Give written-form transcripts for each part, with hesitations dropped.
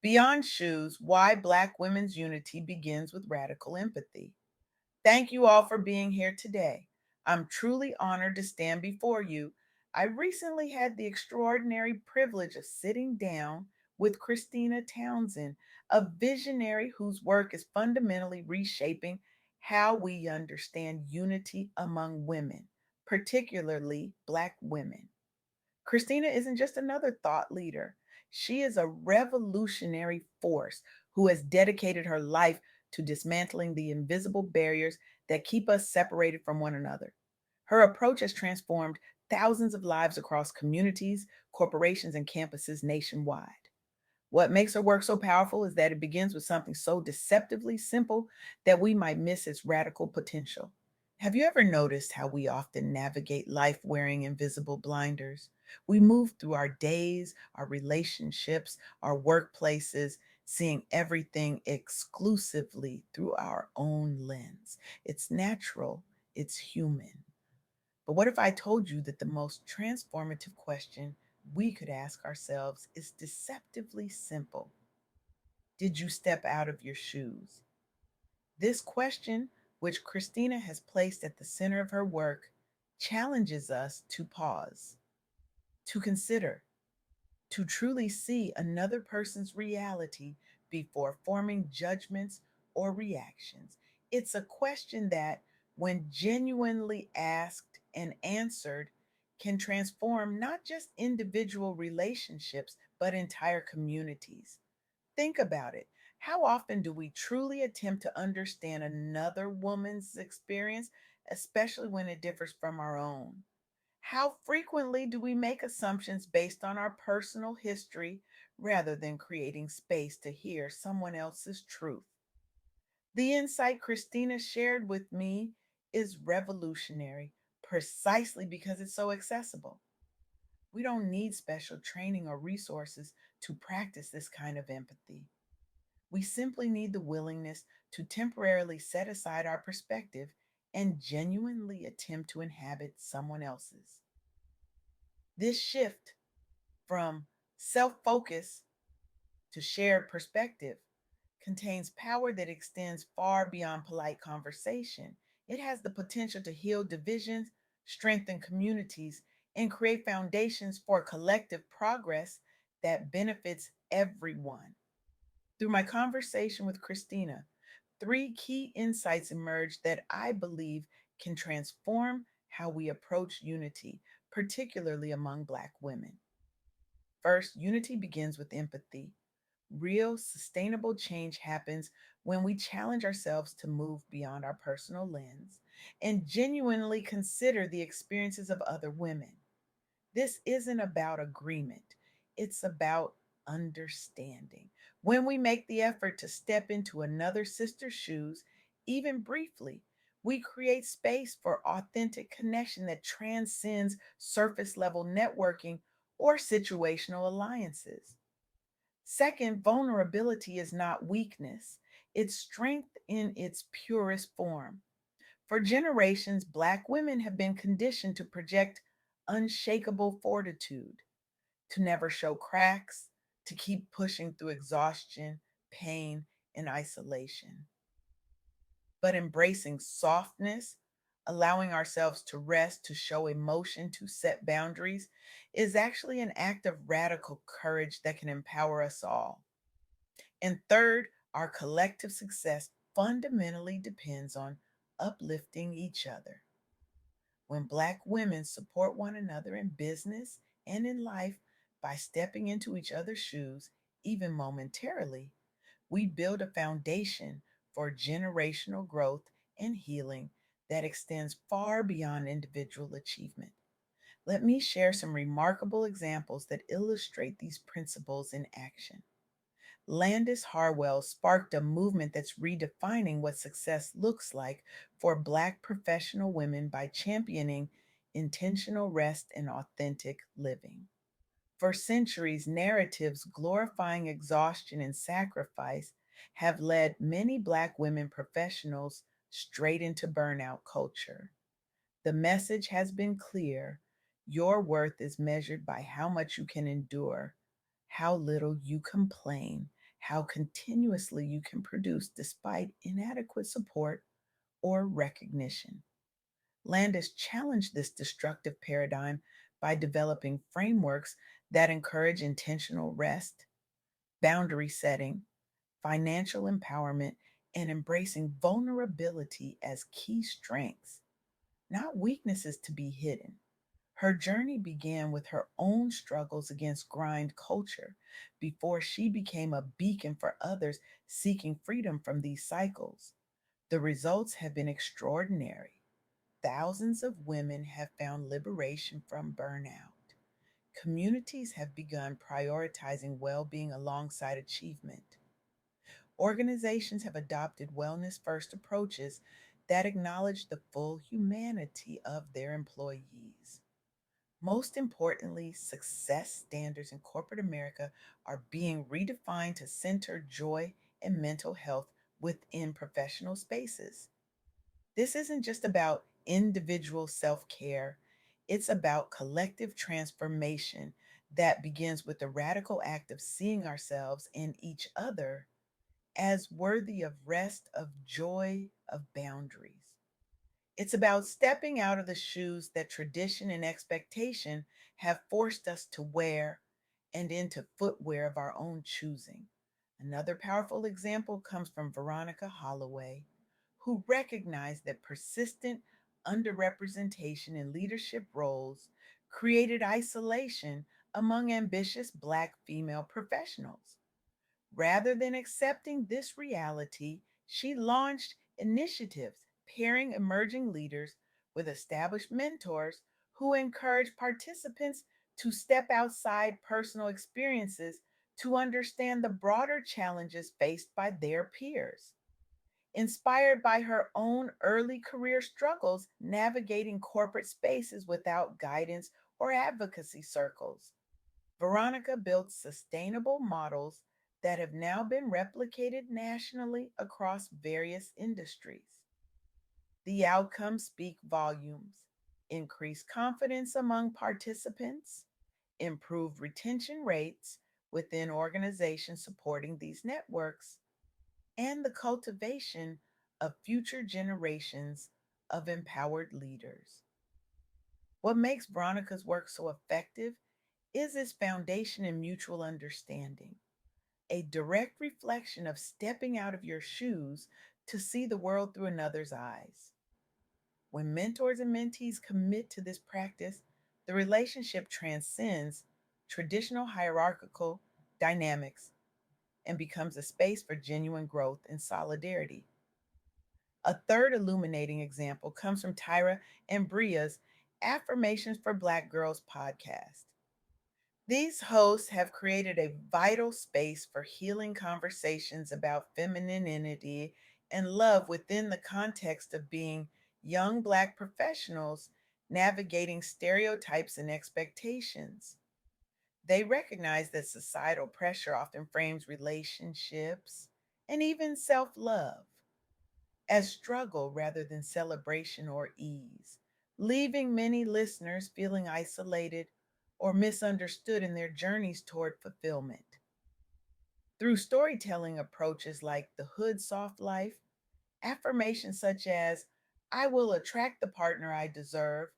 Beyond Shoes, Why Black Women's Unity Begins with Radical Empathy. Thank you all for being here today. I'm truly honored to stand before you. I recently had the extraordinary privilege of sitting down with Christina Townsend, a visionary whose work is fundamentally reshaping how we understand unity among women, particularly Black women. Christina isn't just another thought leader. She is a revolutionary force who has dedicated her life to dismantling the invisible barriers that keep us separated from one another. Her approach has transformed thousands of lives across communities, corporations, and campuses nationwide. What makes her work so powerful is that it begins with something so deceptively simple that we might miss its radical potential. Have you ever noticed how we often navigate life wearing invisible blinders? We move through our days, our relationships, our workplaces, seeing everything exclusively through our own lens. It's natural, it's human. But what if I told you that the most transformative question we could ask ourselves is deceptively simple? Did you step out of your shoes? This question, which Christina has placed at the center of her work, challenges us to pause, to consider, to truly see another person's reality before forming judgments or reactions. It's a question that, when genuinely asked and answered, can transform not just individual relationships, but entire communities. Think about it. How often do we truly attempt to understand another woman's experience, especially when it differs from our own? How frequently do we make assumptions based on our personal history rather than creating space to hear someone else's truth? The insight Christina shared with me is revolutionary precisely because it's so accessible. We don't need special training or resources to practice this kind of empathy. We simply need the willingness to temporarily set aside our perspective and genuinely attempt to inhabit someone else's. This shift from self focus to shared perspective contains power that extends far beyond polite conversation. It has the potential to heal divisions, strengthen communities, and create foundations for collective progress that benefits everyone. Through my conversation with Christina, three key insights emerged that I believe can transform how we approach unity, particularly among Black women. First, unity begins with empathy. Real, sustainable change happens when we challenge ourselves to move beyond our personal lens and genuinely consider the experiences of other women. This isn't about agreement, it's about understanding. When we make the effort to step into another sister's shoes, even briefly, we create space for authentic connection that transcends surface level networking or situational alliances. Second, vulnerability is not weakness, it's strength in its purest form. For generations, Black women have been conditioned to project unshakable fortitude, to never show cracks, to keep pushing through exhaustion, pain, and isolation. But embracing softness, allowing ourselves to rest, to show emotion, to set boundaries, is actually an act of radical courage that can empower us all. And third, our collective success fundamentally depends on uplifting each other. When Black women support one another in business and in life by stepping into each other's shoes, even momentarily, we build a foundation for generational growth and healing that extends far beyond individual achievement. Let me share some remarkable examples that illustrate these principles in action. Landis Harwell sparked a movement that's redefining what success looks like for Black professional women by championing intentional rest and authentic living. For centuries, narratives glorifying exhaustion and sacrifice have led many Black women professionals straight into burnout culture. The message has been clear: your worth is measured by how much you can endure, how little you complain, how continuously you can produce despite inadequate support or recognition. Landis challenged this destructive paradigm by developing frameworks that encourage intentional rest, boundary setting, financial empowerment, and embracing vulnerability as key strengths, not weaknesses to be hidden. Her journey began with her own struggles against grind culture before she became a beacon for others seeking freedom from these cycles. The results have been extraordinary. Thousands of women have found liberation from burnout. Communities have begun prioritizing well being alongside achievement. Organizations have adopted wellness first approaches that acknowledge the full humanity of their employees. Most importantly, success standards in corporate America are being redefined to center joy and mental health within professional spaces. This isn't just about individual self care, it's about collective transformation that begins with the radical act of seeing ourselves and each other as worthy of rest, of joy, of boundaries. It's about stepping out of the shoes that tradition and expectation have forced us to wear and into footwear of our own choosing. Another powerful example comes from Veronica Holloway, who recognized that persistent underrepresentation in leadership roles created isolation among ambitious Black female professionals. Rather than accepting this reality, she launched initiatives pairing emerging leaders with established mentors who encourage participants to step outside personal experiences to understand the broader challenges faced by their peers. Inspired by her own early career struggles navigating corporate spaces without guidance or advocacy circles, Veronica built sustainable models that have now been replicated nationally across various industries. The outcomes speak volumes: increased confidence among participants, improved retention rates within organizations supporting these networks, and the cultivation of future generations of empowered leaders. What makes Veronica's work so effective is its foundation in mutual understanding, a direct reflection of stepping out of your shoes to see the world through another's eyes. When mentors and mentees commit to this practice, the relationship transcends traditional hierarchical dynamics and becomes a space for genuine growth and solidarity. A third illuminating example comes from Tyra and Bria's Affirmations for Black Girls podcast. These hosts have created a vital space for healing conversations about femininity and love within the context of being young Black professionals navigating stereotypes and expectations. They recognize that societal pressure often frames relationships and even self love as struggle rather than celebration or ease, leaving many listeners feeling isolated or misunderstood in their journeys toward fulfillment. Through storytelling approaches like the Hood Soft Life, affirmations such as, I will attract the partner I deserve,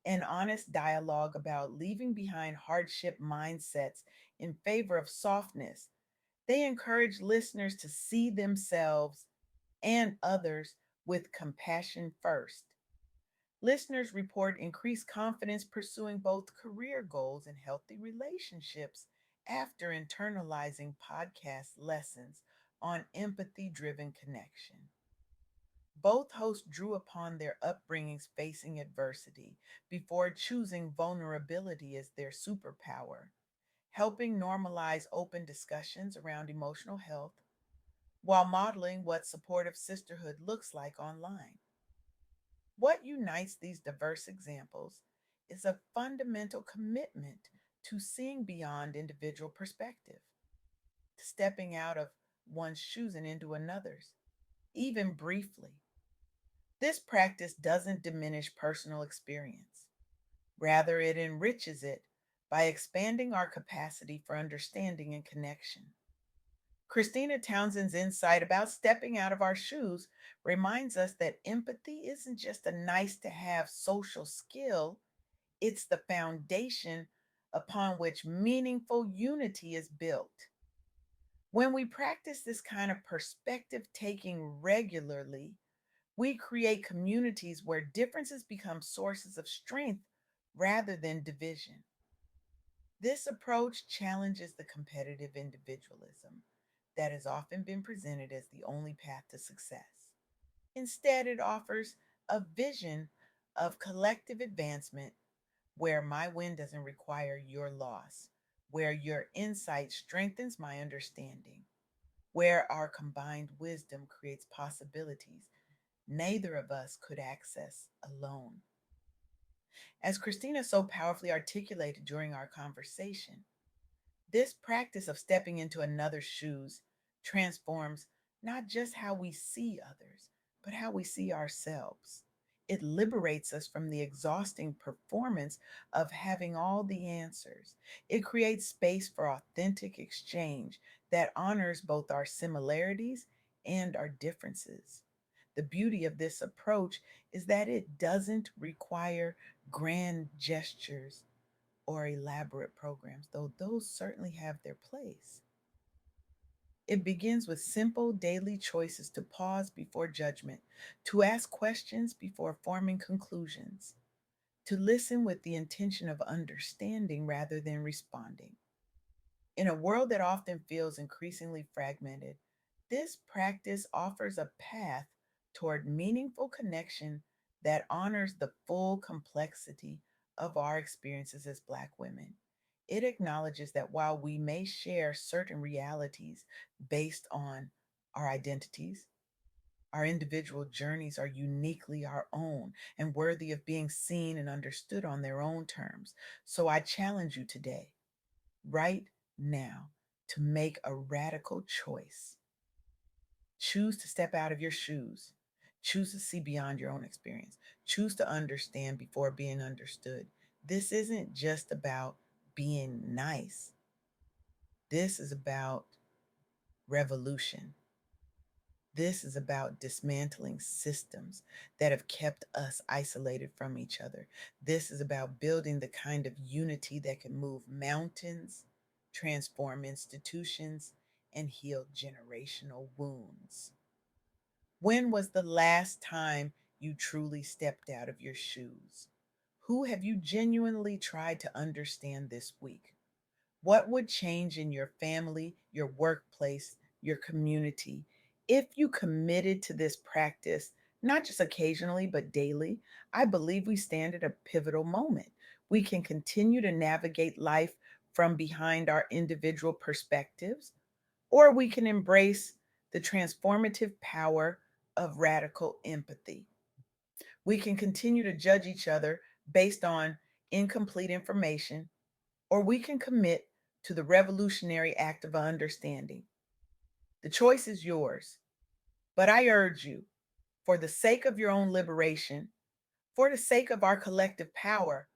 and honest dialogue about leaving behind hardship mindsets in favor of softness, they encourage listeners to see themselves and others with compassion first. Listeners report increased confidence pursuing both career goals and healthy relationships after internalizing podcast lessons on empathy driven connection. Both hosts drew upon their upbringings facing adversity before choosing vulnerability as their superpower, helping normalize open discussions around emotional health while modeling what supportive sisterhood looks like online. What unites these diverse examples is a fundamental commitment to seeing beyond individual perspective, to stepping out of one's shoes and into another's, even briefly. This practice doesn't diminish personal experience. Rather, it enriches it by expanding our capacity for understanding and connection. Christina Townsend's insight about stepping out of our shoes reminds us that empathy isn't just a nice to have social skill, it's the foundation upon which meaningful unity is built. When we practice this kind of perspective taking regularly, we create communities where differences become sources of strength rather than division. This approach challenges the competitive individualism that has often been presented as the only path to success. Instead, it offers a vision of collective advancement where my win doesn't require your loss, where your insight strengthens my understanding, where our combined wisdom creates possibilities neither of us could access alone. As Christina so powerfully articulated during our conversation, this practice of stepping into another's shoes transforms not just how we see others, but how we see ourselves. It liberates us from the exhausting performance of having all the answers. It creates space for authentic exchange that honors both our similarities and our differences. The beauty of this approach is that it doesn't require grand gestures or elaborate programs, though those certainly have their place. It begins with simple daily choices to pause before judgment, to ask questions before forming conclusions, to listen with the intention of understanding rather than responding. In a world that often feels increasingly fragmented, this practice offers a path toward meaningful connection that honors the full complexity of our experiences as Black women. It acknowledges that while we may share certain realities based on our identities, our individual journeys are uniquely our own and worthy of being seen and understood on their own terms. So I challenge you today, right now, to make a radical choice. Choose to step out of your shoes. Choose to see beyond your own experience. Choose to understand before being understood. This isn't just about being nice, this is about revolution. This is about dismantling systems that have kept us isolated from each other. This is about building the kind of unity that can move mountains, transform institutions, and heal generational wounds. When was the last time you truly stepped out of your shoes? Who have you genuinely tried to understand this week? What would change in your family, your workplace, your community if you committed to this practice, not just occasionally, but daily? I believe we stand at a pivotal moment. We can continue to navigate life from behind our individual perspectives, or we can embrace the transformative power of radical empathy. We can continue to judge each other based on incomplete information, or we can commit to the revolutionary act of understanding. The choice is yours, but I urge you, for the sake of your own liberation, for the sake of our collective power,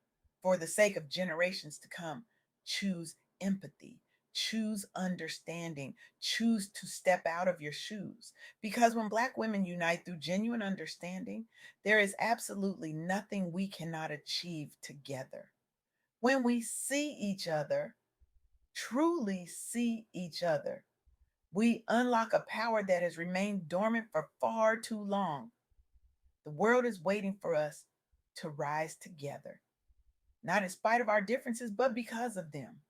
for the sake of generations to come, choose empathy, choose understanding, choose to step out of your shoes. Because when Black women unite through genuine understanding, there is absolutely nothing we cannot achieve together. When we see each other, truly see each other, we unlock a power that has remained dormant for far too long. The world is waiting for us to rise together, not in spite of our differences, but because of them.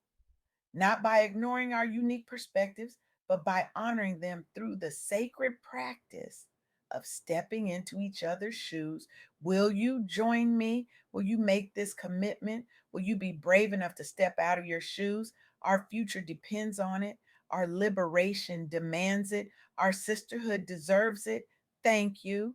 Not by ignoring our unique perspectives, but by honoring them through the sacred practice of stepping into each other's shoes. Will you join me? Will you make this commitment? Will you be brave enough to step out of your shoes? Our future depends on it. Our liberation demands it. Our sisterhood deserves it. Thank you.